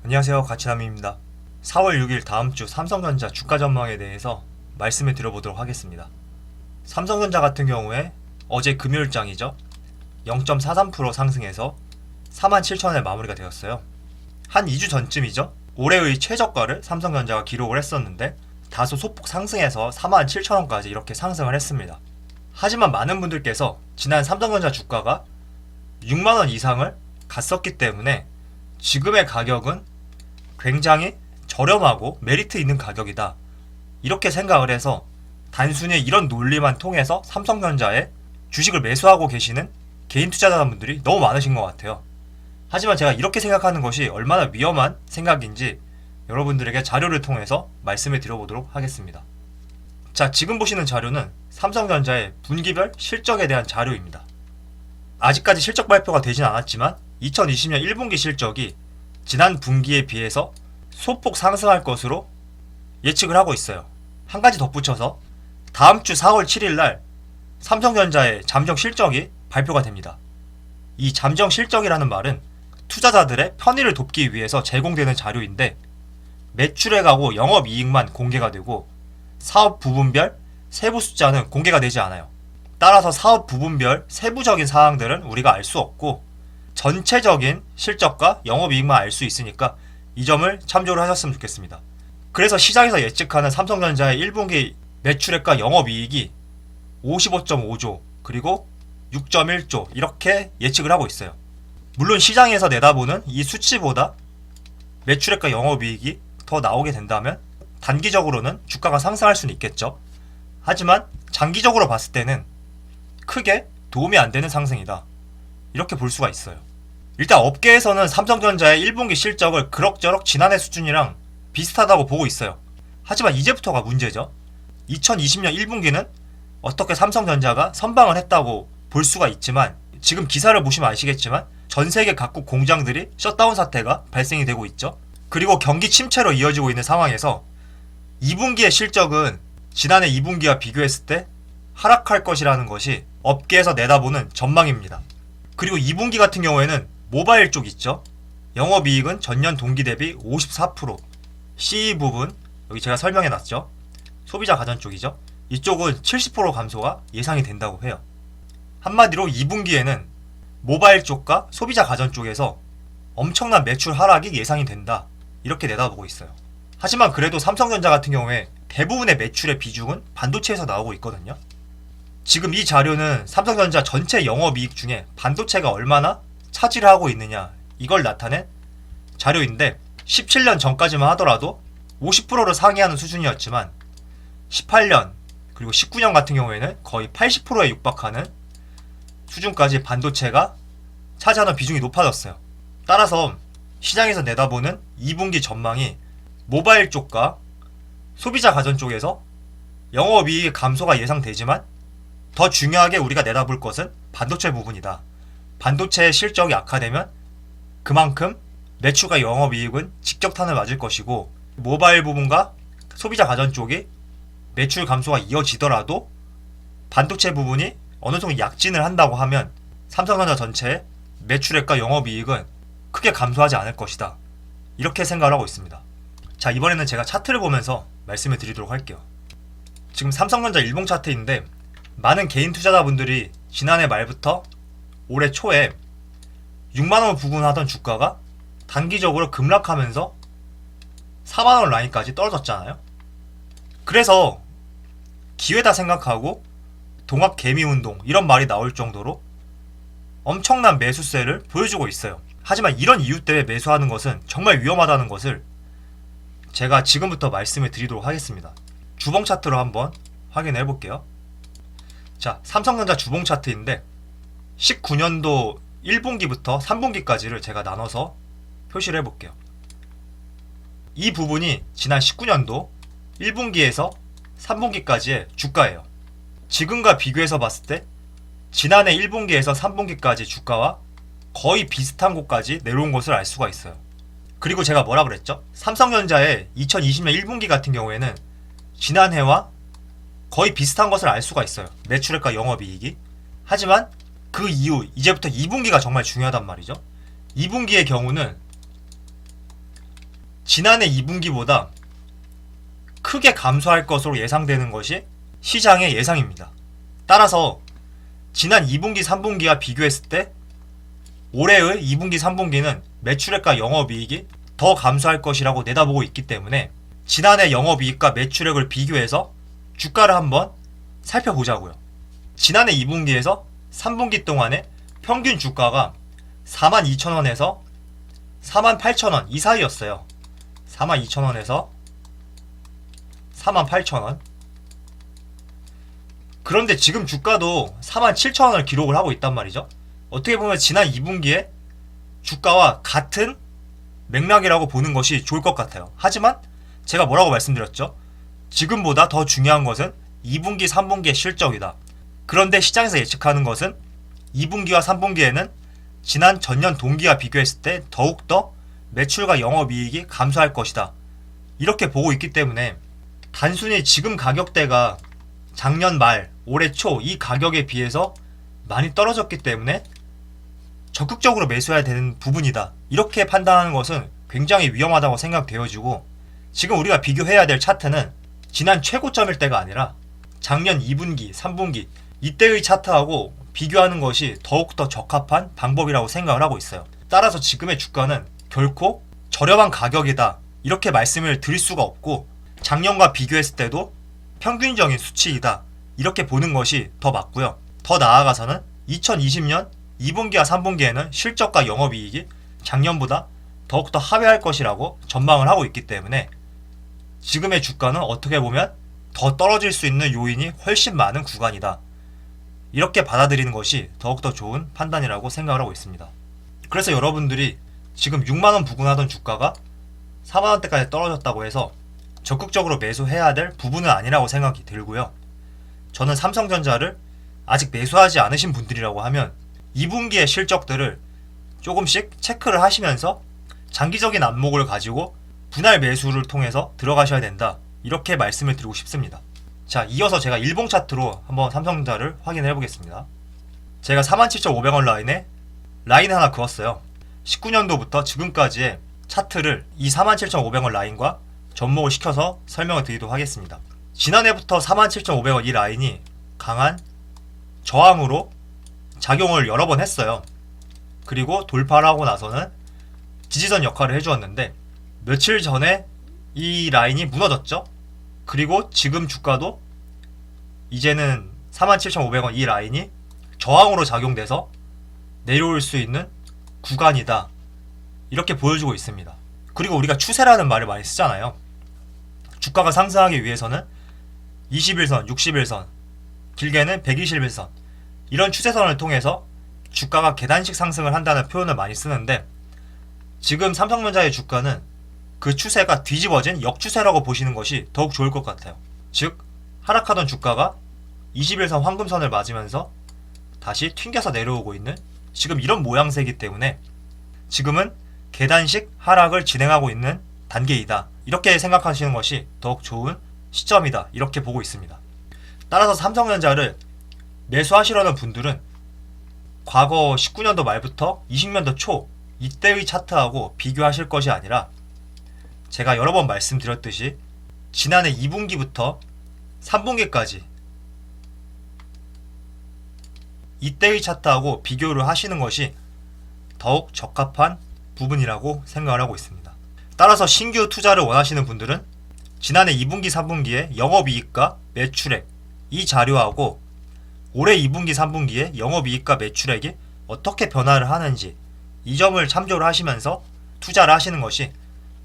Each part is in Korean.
안녕하세요, 가치남입니다. 4월 6일 다음주 삼성전자 주가 전망에 대해서 말씀을 드려보도록 하겠습니다. 삼성전자 같은 경우에 어제 금요일장이죠. 0.43% 상승해서 47,000원에 마무리가 되었어요. 한 2주 전쯤이죠. 올해의 최저가를 삼성전자가 기록을 했었는데 다소 소폭 상승해서 47,000원까지 이렇게 상승을 했습니다. 하지만 많은 분들께서 지난 삼성전자 주가가 6만원 이상을 갔었기 때문에 지금의 가격은 굉장히 저렴하고 메리트 있는 가격이다, 이렇게 생각을 해서 단순히 이런 논리만 통해서 삼성전자에 주식을 매수하고 계시는 개인 투자자분들이 너무 많으신 것 같아요. 하지만 제가 이렇게 생각하는 것이 얼마나 위험한 생각인지 여러분들에게 자료를 통해서 말씀을 드려보도록 하겠습니다. 자, 지금 보시는 자료는 삼성전자의 분기별 실적에 대한 자료입니다. 아직까지 실적 발표가 되진 않았지만 2020년 1분기 실적이 지난 분기에 비해서 소폭 상승할 것으로 예측을 하고 있어요. 한 가지 덧붙여서 다음 주 4월 7일 날 삼성전자의 잠정 실적이 발표가 됩니다. 이 잠정 실적이라는 말은 투자자들의 편의를 돕기 위해서 제공되는 자료인데 매출액하고 영업이익만 공개가 되고 사업 부분별 세부 숫자는 공개가 되지 않아요. 따라서 사업 부분별 세부적인 사항들은 우리가 알 수 없고 전체적인 실적과 영업이익만 알 수 있으니까 이 점을 참조를 하셨으면 좋겠습니다. 그래서 시장에서 예측하는 삼성전자의 1분기 매출액과 영업이익이 55.5조 그리고 6.1조 이렇게 예측을 하고 있어요. 물론 시장에서 내다보는 이 수치보다 매출액과 영업이익이 더 나오게 된다면 단기적으로는 주가가 상승할 수는 있겠죠. 하지만 장기적으로 봤을 때는 크게 도움이 안 되는 상승이다, 이렇게 볼 수가 있어요. 일단 업계에서는 삼성전자의 1분기 실적을 그럭저럭 지난해 수준이랑 비슷하다고 보고 있어요. 하지만 이제부터가 문제죠. 2020년 1분기는 어떻게 삼성전자가 선방을 했다고 볼 수가 있지만 지금 기사를 보시면 아시겠지만 전 세계 각국 공장들이 셧다운 사태가 발생이 되고 있죠. 그리고 경기 침체로 이어지고 있는 상황에서 2분기의 실적은 지난해 2분기와 비교했을 때 하락할 것이라는 것이 업계에서 내다보는 전망입니다. 그리고 2분기 같은 경우에는 모바일 쪽 있죠. 영업이익은 전년 동기 대비 54%, CE 부분 여기 제가 설명해놨죠. 소비자 가전 쪽이죠. 이쪽은 70% 감소가 예상이 된다고 해요. 한마디로 2분기에는 모바일 쪽과 소비자 가전 쪽에서 엄청난 매출 하락이 예상이 된다, 이렇게 내다보고 있어요. 하지만 그래도 삼성전자 같은 경우에 대부분의 매출의 비중은 반도체에서 나오고 있거든요. 지금 이 자료는 삼성전자 전체 영업이익 중에 반도체가 얼마나 차지를 하고 있느냐, 이걸 나타낸 자료인데 17년 전까지만 하더라도 50%를 상회하는 수준이었지만 18년 그리고 19년 같은 경우에는 거의 80%에 육박하는 수준까지 반도체가 차지하는 비중이 높아졌어요. 따라서 시장에서 내다보는 2분기 전망이 모바일 쪽과 소비자 가전 쪽에서 영업이익 감소가 예상되지만 더 중요하게 우리가 내다볼 것은 반도체 부분이다. 반도체의 실적이 악화되면 그만큼 매출과 영업이익은 직격탄을 맞을 것이고 모바일 부분과 소비자 가전 쪽이 매출 감소가 이어지더라도 반도체 부분이 어느 정도 약진을 한다고 하면 삼성전자 전체의 매출액과 영업이익은 크게 감소하지 않을 것이다, 이렇게 생각을 하고 있습니다. 자, 이번에는 제가 차트를 보면서 말씀을 드리도록 할게요. 지금 삼성전자 일봉 차트인데 많은 개인 투자자분들이 지난해 말부터 올해 초에 6만원 부근하던 주가가 단기적으로 급락하면서 4만원 라인까지 떨어졌잖아요. 그래서 기회다 생각하고 동학개미운동 이런 말이 나올 정도로 엄청난 매수세를 보여주고 있어요. 하지만 이런 이유 때문에 매수하는 것은 정말 위험하다는 것을 제가 지금부터 말씀을 드리도록 하겠습니다. 주봉 차트로 한번 확인해 볼게요. 자, 삼성전자 주봉 차트인데 19년도 1분기부터 3분기까지를 제가 나눠서 표시를 해볼게요. 이 부분이 지난 19년도 1분기에서 3분기까지의 주가예요. 지금과 비교해서 봤을 때 지난해 1분기에서 3분기까지 주가와 거의 비슷한 곳까지 내려온 것을 알 수가 있어요. 그리고 제가 뭐라 그랬죠? 삼성전자의 2020년 1분기 같은 경우에는 지난해와 거의 비슷한 것을 알 수가 있어요. 매출액과 영업이익이. 하지만 그 이후 이제부터 2분기가 정말 중요하단 말이죠. 2분기의 경우는 지난해 2분기보다 크게 감소할 것으로 예상되는 것이 시장의 예상입니다. 따라서 지난 2분기, 3분기와 비교했을 때 올해의 2분기, 3분기는 매출액과 영업이익이 더 감소할 것이라고 내다보고 있기 때문에 지난해 영업이익과 매출액을 비교해서 주가를 한번 살펴보자고요. 지난해 2분기에서 3분기 동안에 평균 주가가 42,000원에서 48,000원 이 사이였어요. 42,000원에서 48,000원. 그런데 지금 주가도 47,000원을 기록을 하고 있단 말이죠. 어떻게 보면 지난 2분기에 주가와 같은 맥락이라고 보는 것이 좋을 것 같아요. 하지만 제가 뭐라고 말씀드렸죠? 지금보다 더 중요한 것은 2분기, 3분기의 실적이다. 그런데 시장에서 예측하는 것은 2분기와 3분기에는 지난 전년 동기와 비교했을 때 더욱더 매출과 영업이익이 감소할 것이다. 이렇게 보고 있기 때문에 단순히 지금 가격대가 작년 말, 올해 초 이 가격에 비해서 많이 떨어졌기 때문에 적극적으로 매수해야 되는 부분이다. 이렇게 판단하는 것은 굉장히 위험하다고 생각되어지고, 지금 우리가 비교해야 될 차트는 지난 최고점일 때가 아니라 작년 2분기, 3분기 이때의 차트하고 비교하는 것이 더욱더 적합한 방법이라고 생각을 하고 있어요. 따라서 지금의 주가는 결코 저렴한 가격이다 이렇게 말씀을 드릴 수가 없고, 작년과 비교했을 때도 평균적인 수치이다 이렇게 보는 것이 더 맞고요. 더 나아가서는 2020년 2분기와 3분기에는 실적과 영업이익이 작년보다 더욱더 하회할 것이라고 전망을 하고 있기 때문에 지금의 주가는 어떻게 보면 더 떨어질 수 있는 요인이 훨씬 많은 구간이다. 이렇게 받아들이는 것이 더욱더 좋은 판단이라고 생각을 하고 있습니다. 그래서 여러분들이 지금 6만원 부근하던 주가가 4만원대까지 떨어졌다고 해서 적극적으로 매수해야 될 부분은 아니라고 생각이 들고요. 저는 삼성전자를 아직 매수하지 않으신 분들이라고 하면 2분기의 실적들을 조금씩 체크를 하시면서 장기적인 안목을 가지고 분할 매수를 통해서 들어가셔야 된다. 이렇게 말씀을 드리고 싶습니다. 자, 이어서 제가 일봉 차트로 한번 삼성전자를 확인해 보겠습니다. 제가 47,500원 라인 하나 그었어요. 19년도부터 지금까지의 차트를 이 47,500원 라인과 접목을 시켜서 설명을 드리도록 하겠습니다. 지난해부터 47,500원 이 라인이 강한 저항으로 작용을 여러 번 했어요. 그리고 돌파를 하고 나서는 지지선 역할을 해주었는데 며칠 전에 이 라인이 무너졌죠. 그리고 지금 주가도 이제는 47,500원 이 라인이 저항으로 작용돼서 내려올 수 있는 구간이다. 이렇게 보여주고 있습니다. 그리고 우리가 추세라는 말을 많이 쓰잖아요. 주가가 상승하기 위해서는 21선, 61선, 길게는 121선 이런 추세선을 통해서 주가가 계단식 상승을 한다는 표현을 많이 쓰는데, 지금 삼성전자의 주가는 그 추세가 뒤집어진 역추세라고 보시는 것이 더욱 좋을 것 같아요. 즉 하락하던 주가가 21선 황금선을 맞으면서 다시 튕겨서 내려오고 있는 지금 이런 모양새이기 때문에 지금은 계단식 하락을 진행하고 있는 단계이다. 이렇게 생각하시는 것이 더욱 좋은 시점이다. 이렇게 보고 있습니다. 따라서 삼성전자를 매수하시려는 분들은 과거 19년도 말부터 20년도 초 이때의 차트하고 비교하실 것이 아니라 제가 여러 번 말씀드렸듯이 지난해 2분기부터 3분기까지 이때의 차트하고 비교를 하시는 것이 더욱 적합한 부분이라고 생각을 하고 있습니다. 따라서 신규 투자를 원하시는 분들은 지난해 2분기, 3분기의 영업이익과 매출액 이 자료하고 올해 2분기, 3분기의 영업이익과 매출액이 어떻게 변화를 하는지 이 점을 참조를 하시면서 투자를 하시는 것이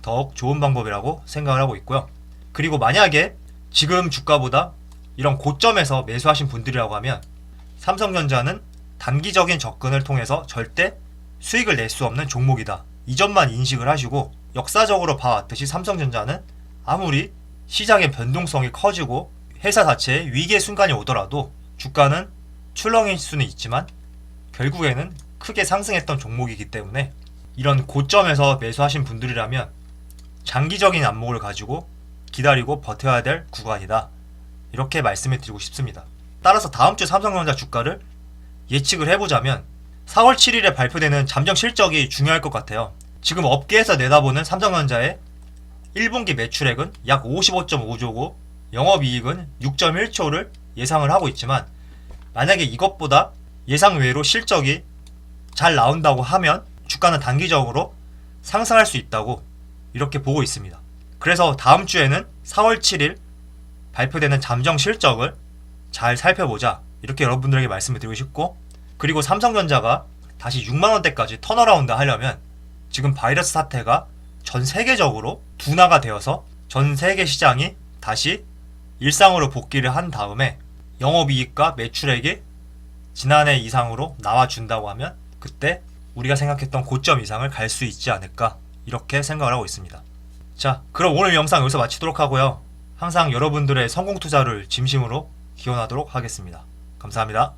더욱 좋은 방법이라고 생각을 하고 있고요. 그리고 만약에 지금 주가보다 이런 고점에서 매수하신 분들이라고 하면 삼성전자는 단기적인 접근을 통해서 절대 수익을 낼 수 없는 종목이다. 이 점만 인식을 하시고, 역사적으로 봐왔듯이 삼성전자는 아무리 시장의 변동성이 커지고 회사 자체에 위기의 순간이 오더라도 주가는 출렁일 수는 있지만 결국에는 크게 상승했던 종목이기 때문에 이런 고점에서 매수하신 분들이라면 장기적인 안목을 가지고 기다리고 버텨야 될 구간이다. 이렇게 말씀을 드리고 싶습니다. 따라서 다음주 삼성전자 주가를 예측을 해보자면 4월 7일에 발표되는 잠정 실적이 중요할 것 같아요. 지금 업계에서 내다보는 삼성전자의 1분기 매출액은 약 55.5조고 영업이익은 6.1조를 예상을 하고 있지만, 만약에 이것보다 예상 외로 실적이 잘 나온다고 하면 주가는 단기적으로 상승할 수 있다고 이렇게 보고 있습니다. 그래서 다음 주에는 4월 7일 발표되는 잠정 실적을 잘 살펴보자, 이렇게 여러분들에게 말씀을 드리고 싶고, 그리고 삼성전자가 다시 6만원대까지 턴어라운드 하려면 지금 바이러스 사태가 전 세계적으로 둔화가 되어서 전 세계 시장이 다시 일상으로 복귀를 한 다음에 영업이익과 매출액이 지난해 이상으로 나와준다고 하면 그때 우리가 생각했던 고점 이상을 갈 수 있지 않을까, 이렇게 생각을 하고 있습니다. 자, 그럼 오늘 영상 여기서 마치도록 하고요. 항상 여러분들의 성공 투자를 진심으로 기원하도록 하겠습니다. 감사합니다.